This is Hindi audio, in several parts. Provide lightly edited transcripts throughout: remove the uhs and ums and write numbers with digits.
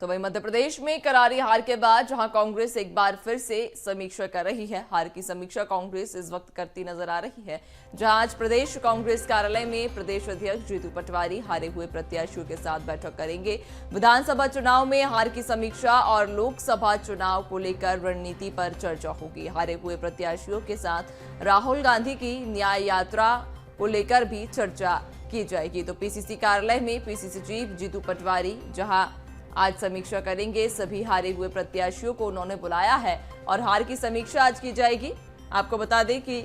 तो वहीं मध्य प्रदेश में करारी हार के बाद जहां कांग्रेस एक बार फिर से समीक्षा कर रही है, हार की समीक्षा कांग्रेस इस वक्त करती नजर आ रही है। जहां आज प्रदेश कांग्रेस कार्यालय में प्रदेश अध्यक्ष जीतू पटवारी हारे हुए प्रत्याशियों के साथ बैठक करेंगे। विधानसभा चुनाव में हार की समीक्षा और लोकसभा चुनाव को लेकर रणनीति पर चर्चा होगी। हारे हुए प्रत्याशियों के साथ राहुल गांधी की न्याय यात्रा को लेकर भी चर्चा की जाएगी। तो पीसीसी कार्यालय में पीसीसी चीफ जीतू पटवारी जहां आज समीक्षा करेंगे, सभी हारे हुए प्रत्याशियों को उन्होंने बुलाया है और हार की समीक्षा आज की जाएगी। आपको बता दें कि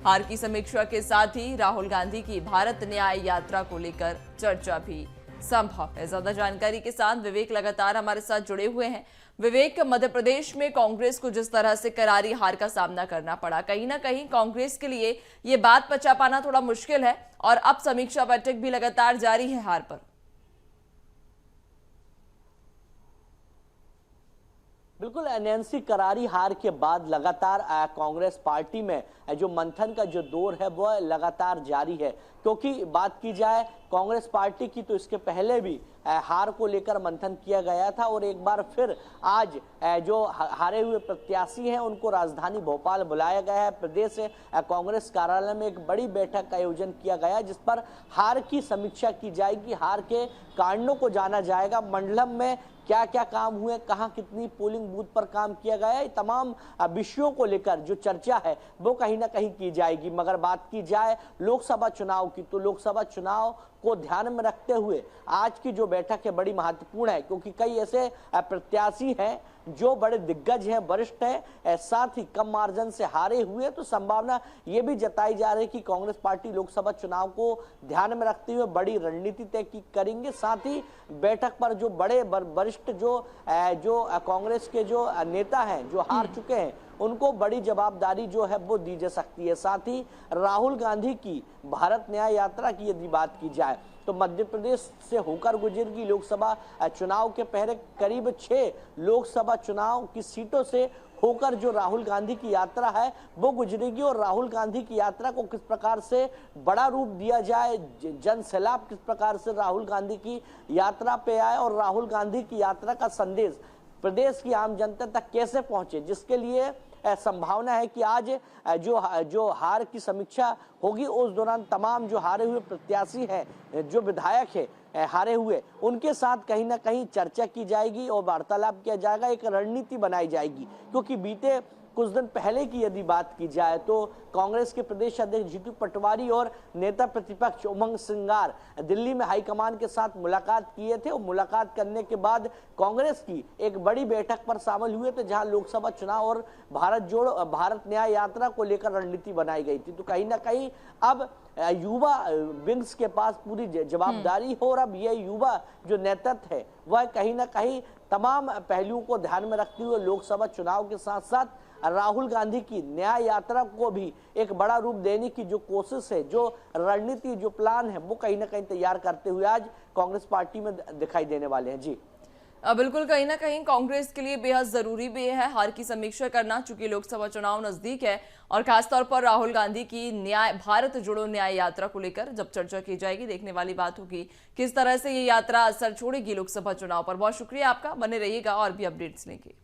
हार की समीक्षा के साथ ही राहुल गांधी की भारत न्याय यात्रा को लेकर चर्चा भी संभव है। ज्यादा जानकारी के साथ विवेक लगातार हमारे साथ जुड़े हुए हैं। विवेक, मध्य प्रदेश में कांग्रेस को जिस तरह से करारी हार का सामना करना पड़ा, कहीं ना कहीं कांग्रेस के लिए ये बात पचा पाना थोड़ा मुश्किल है और अब समीक्षा बैठक भी लगातार जारी है हार पर। बिल्कुल नैन्सी, करारी हार के बाद लगातार कांग्रेस पार्टी में जो मंथन का जो दौर है वह लगातार जारी है। क्योंकि बात की जाए कांग्रेस पार्टी की तो इसके पहले भी हार को लेकर मंथन किया गया था और एक बार फिर आज जो हारे हुए प्रत्याशी हैं उनको राजधानी भोपाल बुलाया गया है। प्रदेश कांग्रेस कार्यालय में एक बड़ी बैठक का आयोजन किया गया जिस पर हार की समीक्षा की जाएगी, हार के कारणों को जाना जाएगा, मंडलम में क्या क्या काम हुए, कहां कितनी पोलिंग बूथ पर काम किया गया है, तमाम विषयों को लेकर जो चर्चा है वो कहीं ना कहीं की जाएगी। मगर बात की जाए लोकसभा चुनाव की तो लोकसभा चुनाव को ध्यान में रखते हुए आज की जो बैठक है बड़ी महत्वपूर्ण है, क्योंकि कई ऐसे प्रत्याशी हैं जो बड़े दिग्गज हैं, वरिष्ठ हैं, साथ ही कम मार्जिन से हारे हुए। तो संभावना ये भी जताई जा रही है कि कांग्रेस पार्टी लोकसभा चुनाव को ध्यान में रखते हुए बड़ी रणनीति तय करेंगे। साथ ही बैठक पर जो बड़े वरिष्ठ जो कांग्रेस के जो नेता हैं जो हार चुके हैं उनको बड़ी जवाबदारी जो है वो दी जा सकती है। साथ ही राहुल गांधी की भारत न्याय यात्रा की यदि बात की जाए तो मध्य प्रदेश से होकर गुजरेगी लोकसभा चुनाव के पहले करीब 6 लोकसभा चुनाव की सीटों से होकर जो राहुल गांधी की यात्रा है वो गुजरेगी और राहुल गांधी की यात्रा को किस प्रकार से बड़ा रूप दिया जाए, जन सैलाब किस प्रकार से राहुल गांधी की यात्रा पे आए और राहुल गांधी की यात्रा का संदेश प्रदेश की आम जनता तक कैसे पहुंचे, जिसके लिए संभावना है कि आज जो हार की समीक्षा होगी उस दौरान तमाम जो हारे हुए प्रत्याशी हैं, जो विधायक है हारे हुए, उनके साथ कहीं ना कहीं चर्चा की जाएगी और वार्तालाप किया जाएगा, एक रणनीति बनाई जाएगी। क्योंकि बीते कुछ दिन पहले की यदि बात की जाए तो कांग्रेस के प्रदेश अध्यक्ष जीतू पटवारी और नेता प्रतिपक्ष उमंग सिंगार दिल्ली में हाईकमान के साथ मुलाकात किए थे और मुलाकात करने के बाद कांग्रेस की एक बड़ी बैठक पर शामिल हुए थे जहां लोकसभा चुनाव और भारत न्याय यात्रा को लेकर रणनीति बनाई गई थी। तो कहीं ना कहीं अब युवा विंग्स के पास पूरी जवाबदारी हो और अब यह युवा जो नेतृत्व है वह कहीं ना कहीं तमाम पहलुओं को ध्यान में रखते हुए लोकसभा चुनाव के साथ साथ राहुल गांधी की न्याय यात्रा को भी एक बड़ा रूप देने की जो कोशिश है, जो रणनीति, जो प्लान है वो कहीं ना कहीं तैयार करते हुए आज कांग्रेस पार्टी में दिखाई देने वाले हैं। जी बिल्कुल, कहीं ना कहीं कांग्रेस के लिए बेहद जरूरी भी है हार की समीक्षा करना, चूंकि लोकसभा चुनाव नजदीक है और खासतौर पर राहुल गांधी की भारत जोड़ो न्याय यात्रा को लेकर जब चर्चा की जाएगी, देखने वाली बात होगी किस तरह से ये यात्रा असर छोड़ेगी लोकसभा चुनाव पर। बहुत शुक्रिया आपका, बने रहिएगा और भी अपडेट्स लेंगे।